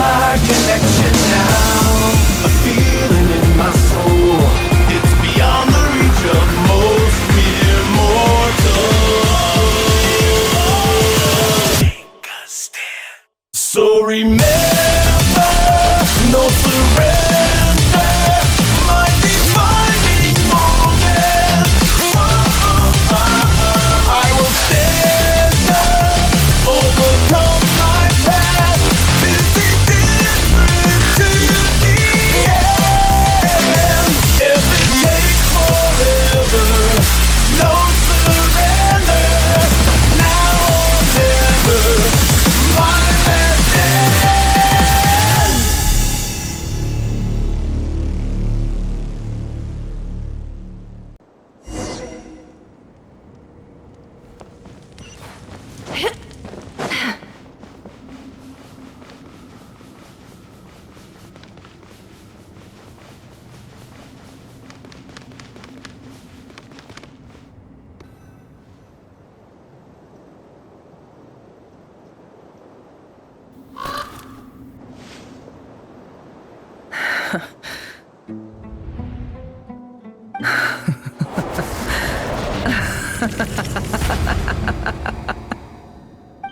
my connection now. A feeling in my soul, it's beyond the reach of most mere mortals. Take a stand. So remember, no surrender, my defining moment. I will stand up, overcome my past. This is different to the end. If it takes forever, no surrender. Now or never, my last stand.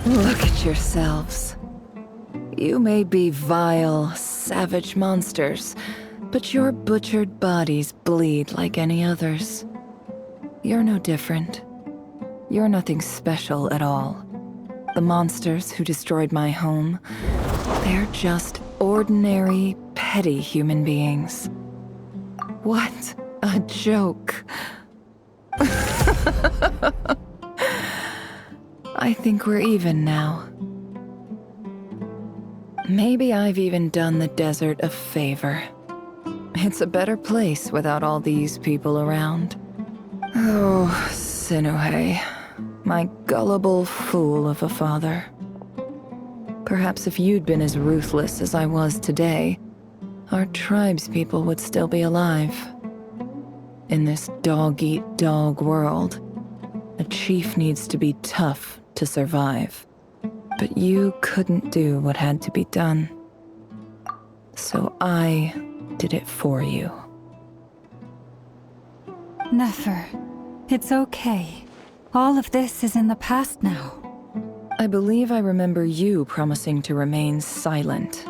Look at yourselves. You may be vile, savage monsters, but your butchered bodies bleed like any others. You're no different. You're nothing special at all. The monsters who destroyed my home, they're just ordinary, petty human beings. What a joke. I think we're even now. Maybe I've even done the desert a favor. It's a better place without all these people around. Oh, Sinuhe, my gullible fool of a father. Perhaps if you'd been as ruthless as I was today, our tribespeople would still be alive. In this dog-eat-dog world, a chief needs to be tough to survive. But you couldn't do what had to be done. So I did it for you. Nefer, it's okay. All of this is in the past now. I believe I remember you promising to remain silent.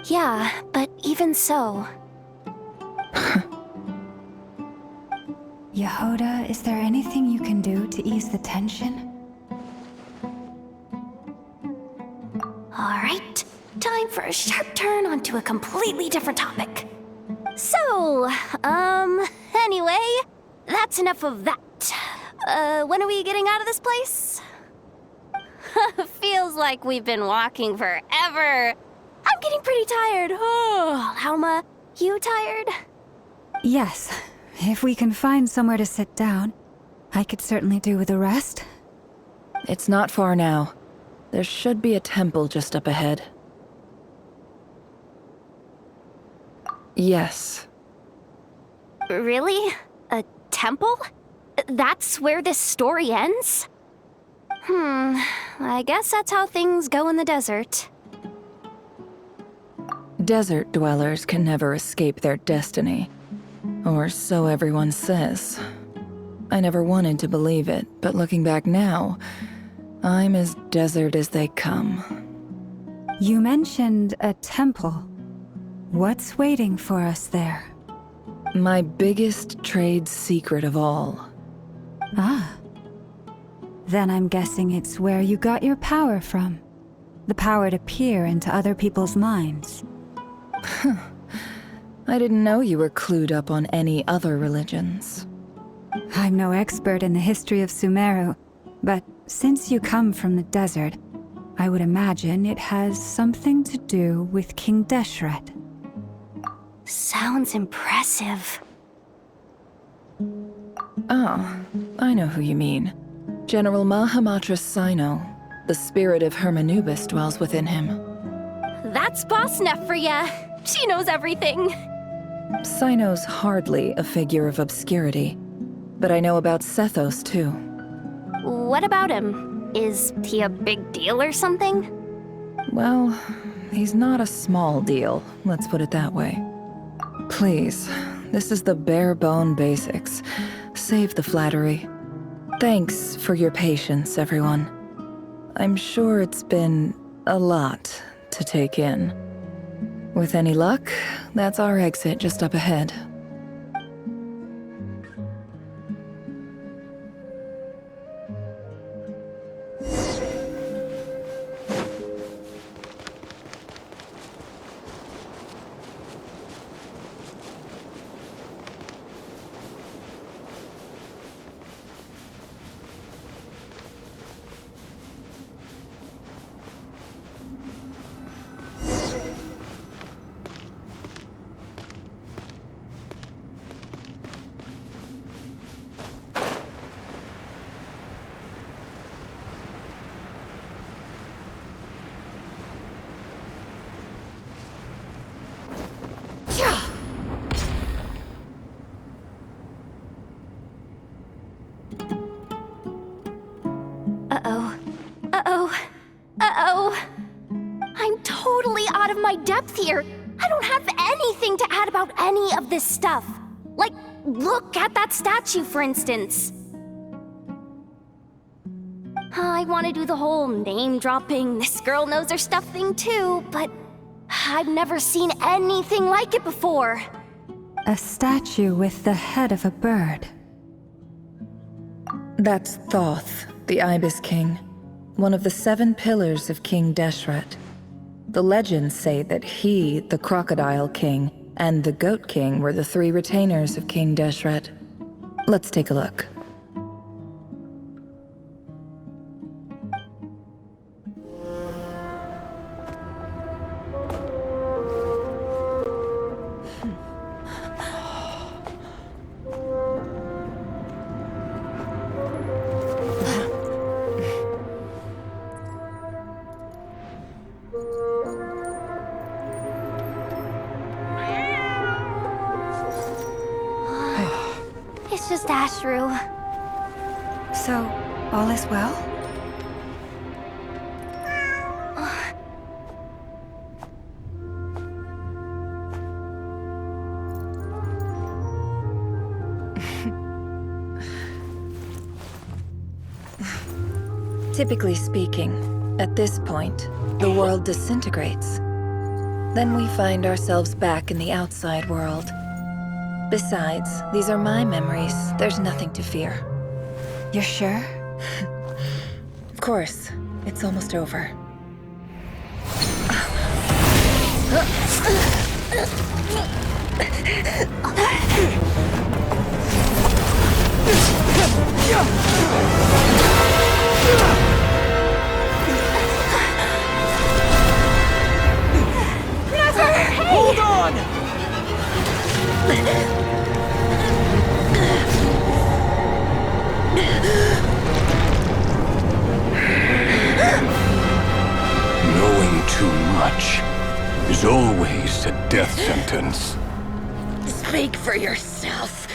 Yeah, but even so... Yehoda, is there anything you can do to ease the tension? Alright, time for a sharp turn onto a completely different topic. So, anyway, that's enough of that. When are we getting out of this place? Feels like we've been walking forever. I'm getting pretty tired. Oh, Alma, you tired? Yes. If we can find somewhere to sit down, I could certainly do with a rest. It's not far now. There should be a temple just up ahead. Yes. Really? A temple? That's where this story ends? I guess that's how things go in the desert. Desert dwellers can never escape their destiny. Or so everyone says. I never wanted to believe it, but looking back now, I'm as desert as they come. You mentioned a temple. What's waiting for us there? My biggest trade secret of all. Ah. Then I'm guessing it's where you got your power from. The power to peer into other people's minds. I didn't know you were clued up on any other religions. I'm no expert in the history of Sumeru, but since you come from the desert, I would imagine it has something to do with King Deshret. Sounds impressive. Oh, I know who you mean. General Mahamatra Sino. The spirit of Hermanubis dwells within him. That's Boss Neff for ya. She knows everything. Sino's hardly a figure of obscurity, but I know about Sethos too. What about him? Is he a big deal or something? Well, He's not a small deal, let's put it that way. Please, this is the bare bone basics. Save the flattery. Thanks for your patience, everyone. I'm sure it's been a lot to take in. With any luck, that's our exit just up ahead. Uh-oh. Uh-oh. Uh-oh. I'm totally out of my depth here. I don't have anything to add about any of this stuff. Like, look at that statue, for instance. I want to do the whole name-dropping, this girl knows her stuff thing too, but I've never seen anything like it before. A statue with the head of a bird. That's Thoth, the Ibis King, one of the 7 pillars of King Deshret. The legends say that he, the Crocodile King, and the Goat King were the 3 retainers of King Deshret. Let's take a look. It's just Ashru. So, all is well? Typically speaking, at this point, the world disintegrates. Then we find ourselves back in the outside world. Besides, these are my memories. There's nothing to fear. You're sure? Of course, it's almost over. Hold on! Knowing too much is always a death sentence. Speak for yourself.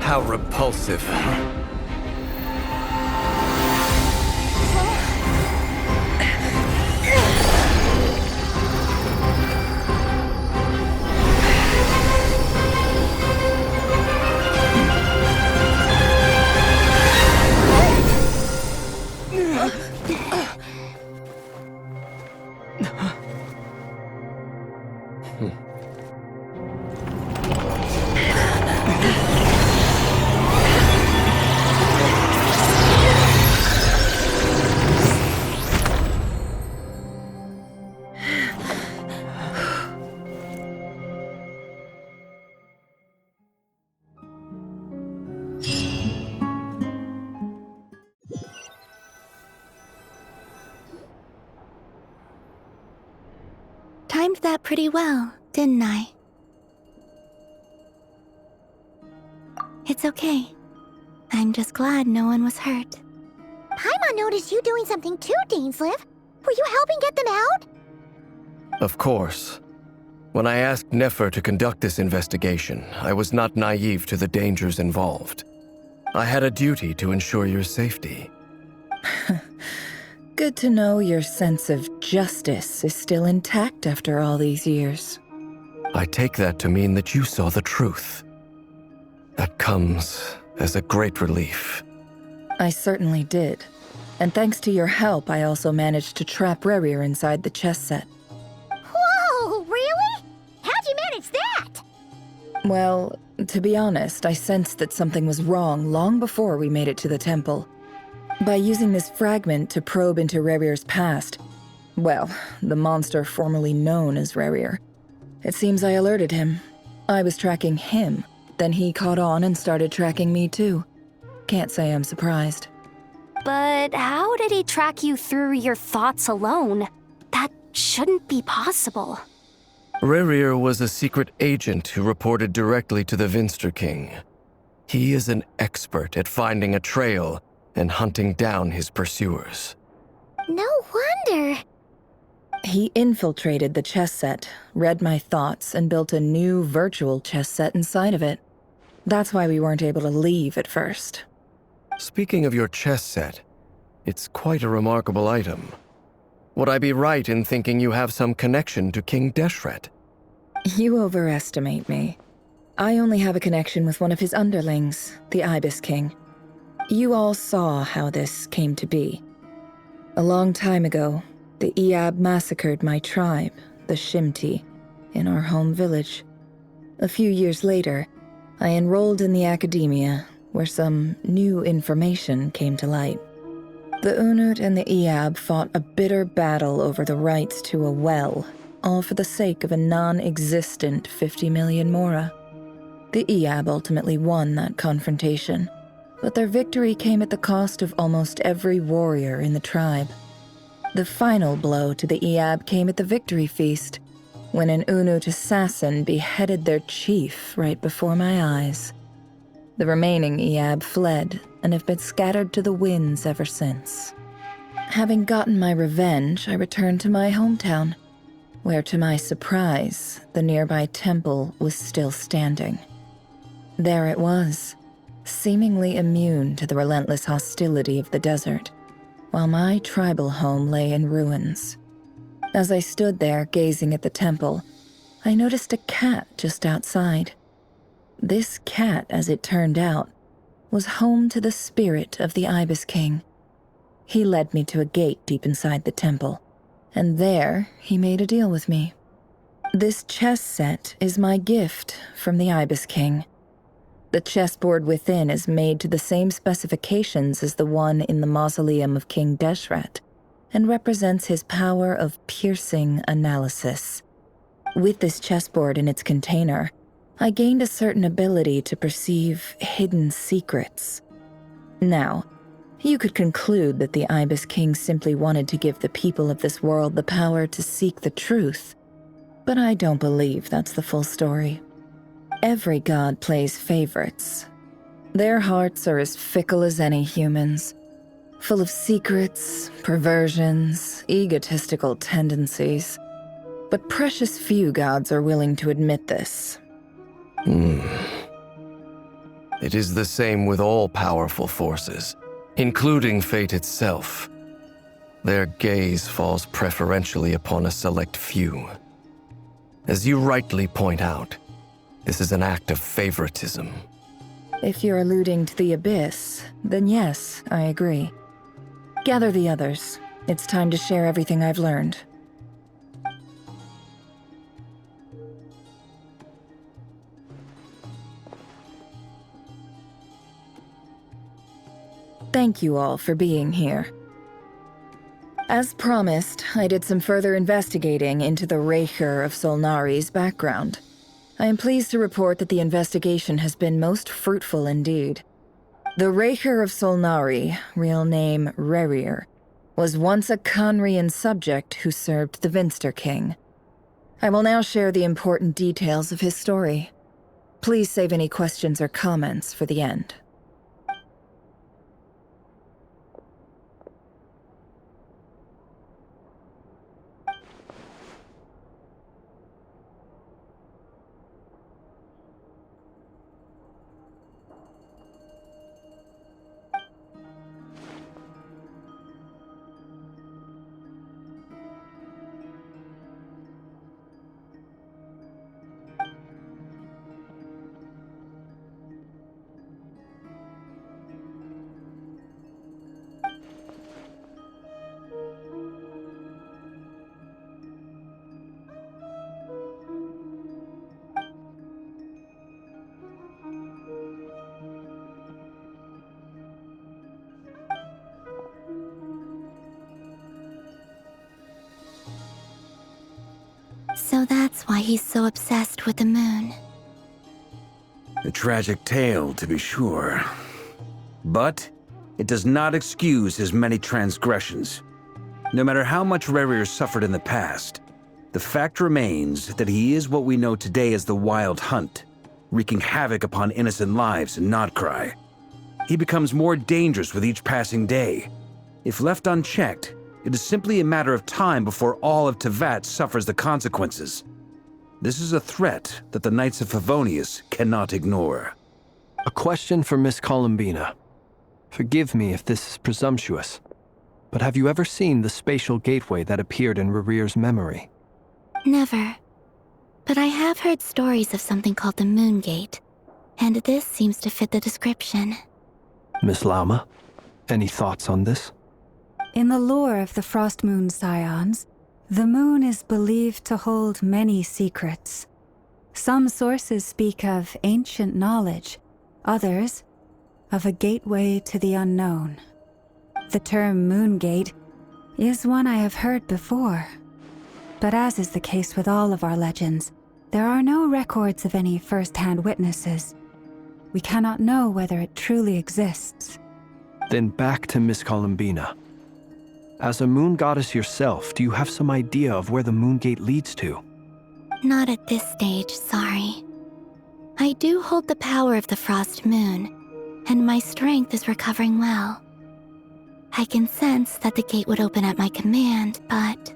How repulsive. observed that pretty well, didn't I? It's okay. I'm just glad no one was hurt. Paimon noticed you doing something too, Dainsleif. Were you helping get them out? Of course. When I asked Nefer to conduct this investigation, I was not naive to the dangers involved. I had a duty to ensure your safety. Good to know your sense of justice is still intact after all these years. I take that to mean that you saw the truth. That comes as a great relief. I certainly did. And thanks to your help, I also managed to trap Rerir inside the chess set. Whoa, really? How'd you manage that? Well, to be honest, I sensed that something was wrong long before we made it to the temple. By using this fragment to probe into Rerir's past, well, the monster formerly known as Rerir, it seems I alerted him. I was tracking him, then he caught on and started tracking me too. Can't say I'm surprised. But how did he track you through your thoughts alone? That shouldn't be possible. Rerir was a secret agent who reported directly to the Vinster King. He is an expert at finding a trail and hunting down his pursuers. No wonder. He infiltrated the chess set, read my thoughts, and built a new virtual chess set inside of it. That's why we weren't able to leave at first. Speaking of your chess set, it's quite a remarkable item. Would I be right in thinking you have some connection to King Deshret? You overestimate me. I only have a connection with one of his underlings, the Ibis King. You all saw how this came to be. A long time ago, the Eab massacred my tribe, the Shimti, in our home village. A few years later, I enrolled in the academia, where some new information came to light. The Unut and the Eab fought a bitter battle over the rights to a well, all for the sake of a non-existent 50 million mora. The Eab ultimately won that confrontation, but their victory came at the cost of almost every warrior in the tribe. The final blow to the Eab came at the victory feast, when an Unut assassin beheaded their chief right before my eyes. The remaining Eab fled and have been scattered to the winds ever since. Having gotten my revenge, I returned to my hometown, where to my surprise, the nearby temple was still standing. There it was, seemingly immune to the relentless hostility of the desert, while my tribal home lay in ruins. As I stood there gazing at the temple, I noticed a cat just outside. This cat, as it turned out, was home to the spirit of the Ibis King. He led me to a gate deep inside the temple, and there he made a deal with me. This chess set is my gift from the Ibis King. The chessboard within is made to the same specifications as the one in the mausoleum of King Deshret, and represents his power of piercing analysis. With this chessboard in its container, I gained a certain ability to perceive hidden secrets. Now, you could conclude that the Ibis King simply wanted to give the people of this world the power to seek the truth, but I don't believe that's the full story. Every god plays favorites. Their hearts are as fickle as any human's, full of secrets, perversions, egotistical tendencies. But precious few gods are willing to admit this. It is the same with all powerful forces, including fate itself. Their gaze falls preferentially upon a select few. As you rightly point out, this is an act of favoritism. If you're alluding to the Abyss, then yes, I agree. Gather the others. It's time to share everything I've learned. Thank you all for being here. As promised, I did some further investigating into the Raker of Solnari's background. I am pleased to report that the investigation has been most fruitful indeed. The Raker of Solnari, real name Rerir, was once a Conrian subject who served the Vinster King. I will now share the important details of his story. Please save any questions or comments for the end. So that's why he's so obsessed with the moon. A tragic tale, to be sure. But it does not excuse his many transgressions. No matter how much Rerir suffered in the past, the fact remains that he is what we know today as the Wild Hunt, wreaking havoc upon innocent lives in Nodcry. He becomes more dangerous with each passing day. If left unchecked, it is simply a matter of time before all of Tevat suffers the consequences. This is a threat that the Knights of Favonius cannot ignore. A question for Miss Columbina. Forgive me if this is presumptuous, but have you ever seen the spatial gateway that appeared in Rerir's memory? Never. But I have heard stories of something called the Moon Gate, and this seems to fit the description. Miss Lama, any thoughts on this? In the lore of the Frost Moon Scions, the moon is believed to hold many secrets. Some sources speak of ancient knowledge, others of a gateway to the unknown. The term Moon Gate is one I have heard before. But as is the case with all of our legends, there are no records of any first-hand witnesses. We cannot know whether it truly exists. Then back to Miss Columbina. As a moon goddess yourself, do you have some idea of where the Moon Gate leads to? Not at this stage, sorry. I do hold the power of the Frost Moon, and my strength is recovering well. I can sense that the gate would open at my command, but...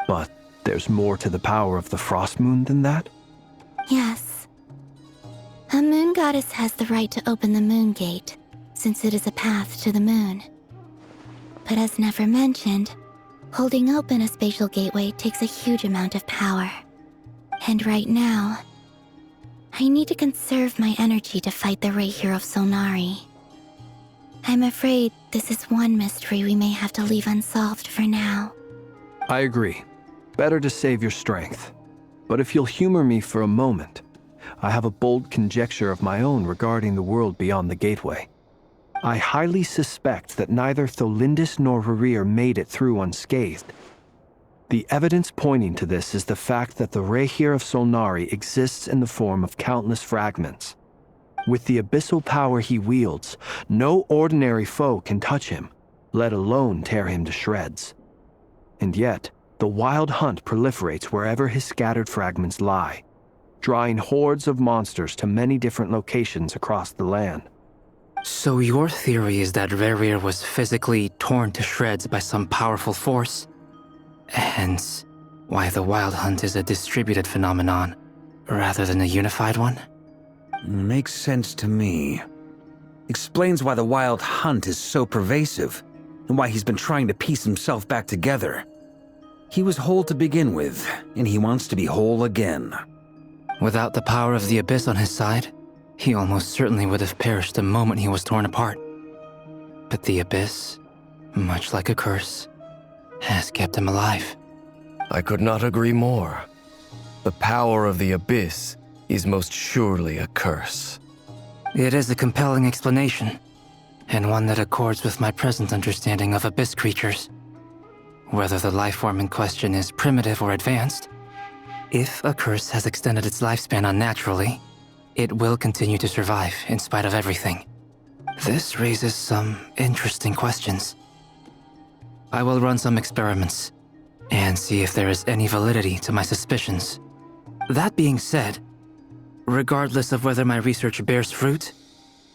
But there's more to the power of the Frost Moon than that? Yes. A moon goddess has the right to open the Moon Gate, since it is a path to the moon. But as never mentioned, holding open a spatial gateway takes a huge amount of power. And right now, I need to conserve my energy to fight the Reihir of Solnari. I'm afraid this is one mystery we may have to leave unsolved for now. I agree. Better to save your strength. But if you'll humor me for a moment, I have a bold conjecture of my own regarding the world beyond the gateway. I highly suspect that neither Tholindis nor Rerir made it through unscathed. The evidence pointing to this is the fact that the Reihir of Solnari exists in the form of countless fragments. With the abyssal power he wields, no ordinary foe can touch him, let alone tear him to shreds. And yet, the Wild Hunt proliferates wherever his scattered fragments lie, drawing hordes of monsters to many different locations across the land. So your theory is that Rerir was physically torn to shreds by some powerful force? Hence, why the Wild Hunt is a distributed phenomenon, rather than a unified one? Makes sense to me. Explains why the Wild Hunt is so pervasive, and why he's been trying to piece himself back together. He was whole to begin with, and he wants to be whole again. Without the power of the Abyss on his side, he almost certainly would have perished the moment he was torn apart. But the Abyss, much like a curse, has kept him alive. I could not agree more. The power of the Abyss is most surely a curse. It is a compelling explanation, and one that accords with my present understanding of Abyss creatures. Whether the life form in question is primitive or advanced, if a curse has extended its lifespan unnaturally, it will continue to survive in spite of everything. This raises some interesting questions. I will run some experiments, and see if there is any validity to my suspicions. That being said, regardless of whether my research bears fruit,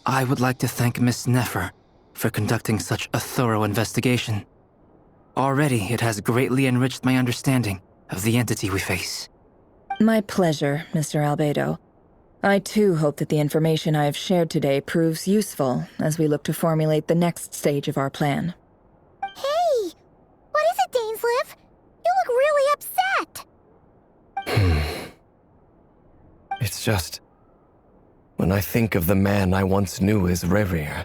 I would like to thank Miss Nefer for conducting such a thorough investigation. Already, it has greatly enriched my understanding of the entity we face. My pleasure, Mr. Albedo. I too hope that the information I have shared today proves useful as we look to formulate the next stage of our plan. Hey! What is it, Dainsleif? You look really upset! It's just... when I think of the man I once knew as Rerir,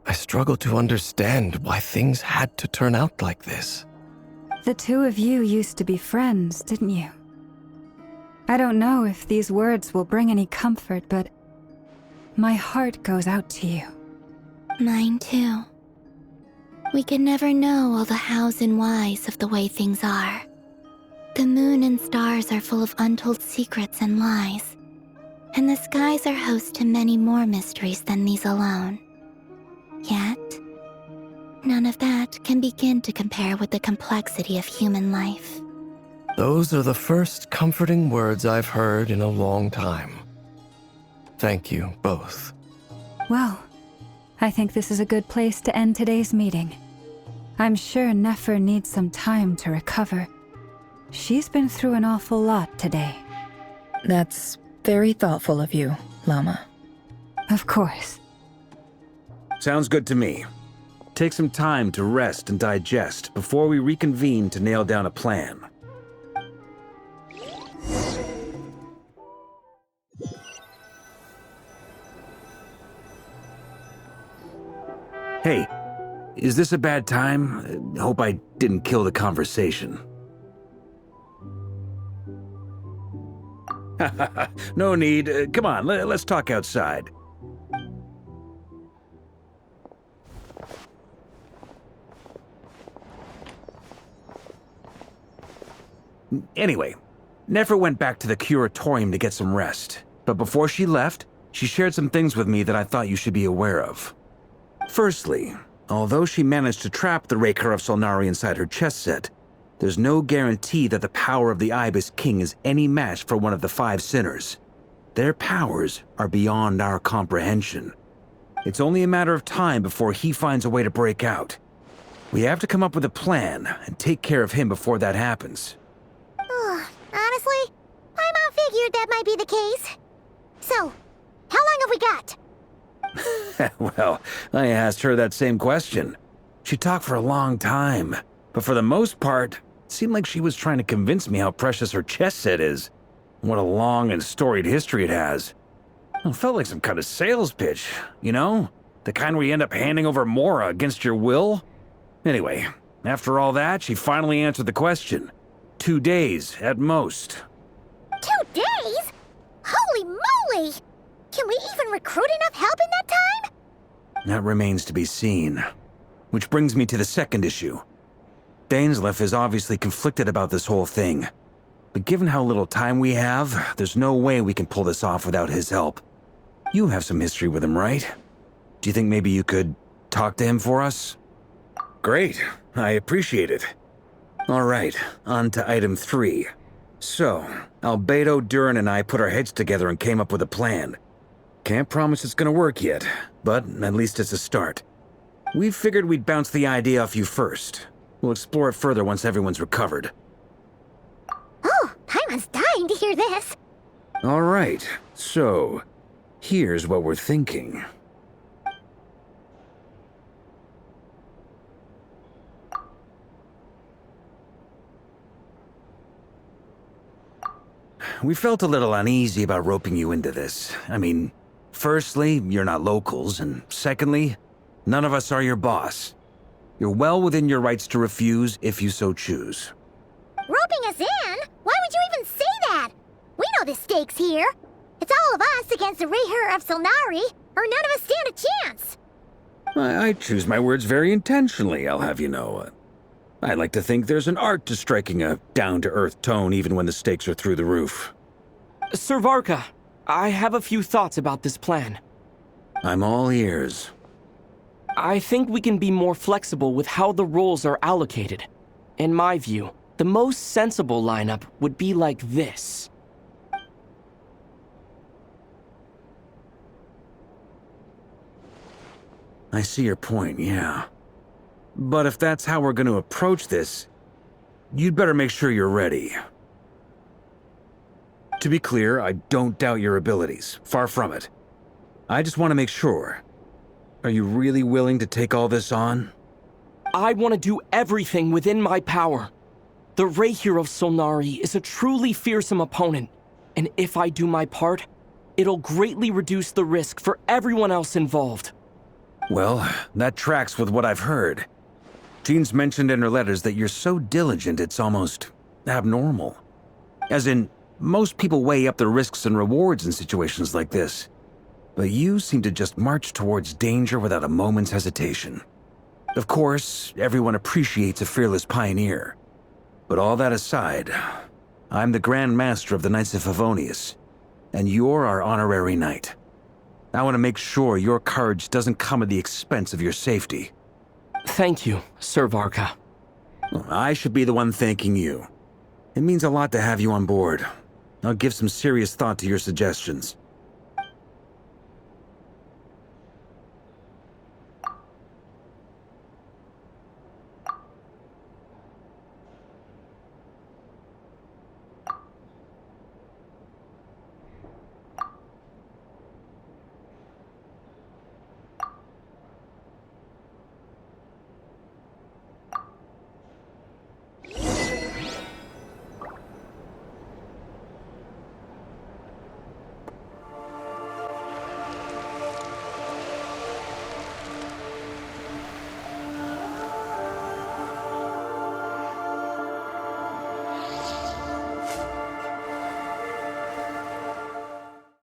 I struggle to understand why things had to turn out like this. The two of you used to be friends, didn't you? I don't know if these words will bring any comfort, but my heart goes out to you. Mine too. We can never know all the hows and whys of the way things are. The moon and stars are full of untold secrets and lies, and the skies are host to many more mysteries than these alone. Yet, none of that can begin to compare with the complexity of human life. Those are the first comforting words I've heard in a long time. Thank you, both. Well, I think this is a good place to end today's meeting. I'm sure Nefer needs some time to recover. She's been through an awful lot today. That's very thoughtful of you, Lama. Of course. Sounds good to me. Take some time to rest and digest before we reconvene to nail down a plan. Hey, is this a bad time? Hope I didn't kill the conversation. No need. Come on, let's talk outside. Anyway, Nefer went back to the curatorium to get some rest. But before she left, she shared some things with me that I thought you should be aware of. Firstly, although she managed to trap the Raker of Solnari inside her chess set, there's no guarantee that the power of the Ibis King is any match for one of the 5 sinners. Their powers are beyond our comprehension. It's only a matter of time before he finds a way to break out. We have to come up with a plan and take care of him before that happens. Honestly, my mom figured that might be the case. So, how long have we got? Well, I asked her that same question. She talked for a long time, but for the most part, it seemed like she was trying to convince me how precious her chess set is. What a long and storied history it has. It felt like some kind of sales pitch, you know? The kind where you end up handing over Mora against your will? Anyway, after all that, she finally answered the question. 2 days, at most. 2 days? Holy moly! Can we even recruit enough help in that time? That remains to be seen. Which brings me to the second issue. Dainsleif is obviously conflicted about this whole thing. But given how little time we have, there's no way we can pull this off without his help. You have some history with him, right? Do you think maybe you could talk to him for us? Great. I appreciate it. All right, on to item 3. So, Albedo, Durin, and I put our heads together and came up with a plan. Can't promise it's gonna work yet, but at least it's a start. We figured we'd bounce the idea off you first. We'll explore it further once everyone's recovered. Oh, Paimon's dying to hear this. All right, so here's what we're thinking. We felt a little uneasy about roping you into this. I mean, firstly, you're not locals, and secondly, none of us are your boss. You're well within your rights to refuse if you so choose. Roping us in? Why would you even say that? We know the stakes here. It's all of us against the Reher of Solnari, or none of us stand a chance. I choose my words very intentionally, I'll have you know. I like to think there's an art to striking a down-to-earth tone even when the stakes are through the roof. Sir Varka, I have a few thoughts about this plan. I'm all ears. I think we can be more flexible with how the roles are allocated. In my view, the most sensible lineup would be like this. I see your point, yeah. But if that's how we're going to approach this, you'd better make sure you're ready. To be clear, I don't doubt your abilities. Far from it. I just want to make sure. Are you really willing to take all this on? I want to do everything within my power. The Rahier of Solnari is a truly fearsome opponent, and if I do my part, it'll greatly reduce the risk for everyone else involved. Well, that tracks with what I've heard. Jean's mentioned in her letters that you're so diligent it's almost abnormal. As in, most people weigh up the risks and rewards in situations like this. But you seem to just march towards danger without a moment's hesitation. Of course, everyone appreciates a fearless pioneer. But all that aside, I'm the Grand Master of the Knights of Favonius, and you're our honorary knight. I want to make sure your courage doesn't come at the expense of your safety. Thank you, Sir Varka. I should be the one thanking you. It means a lot to have you on board. I'll give some serious thought to your suggestions.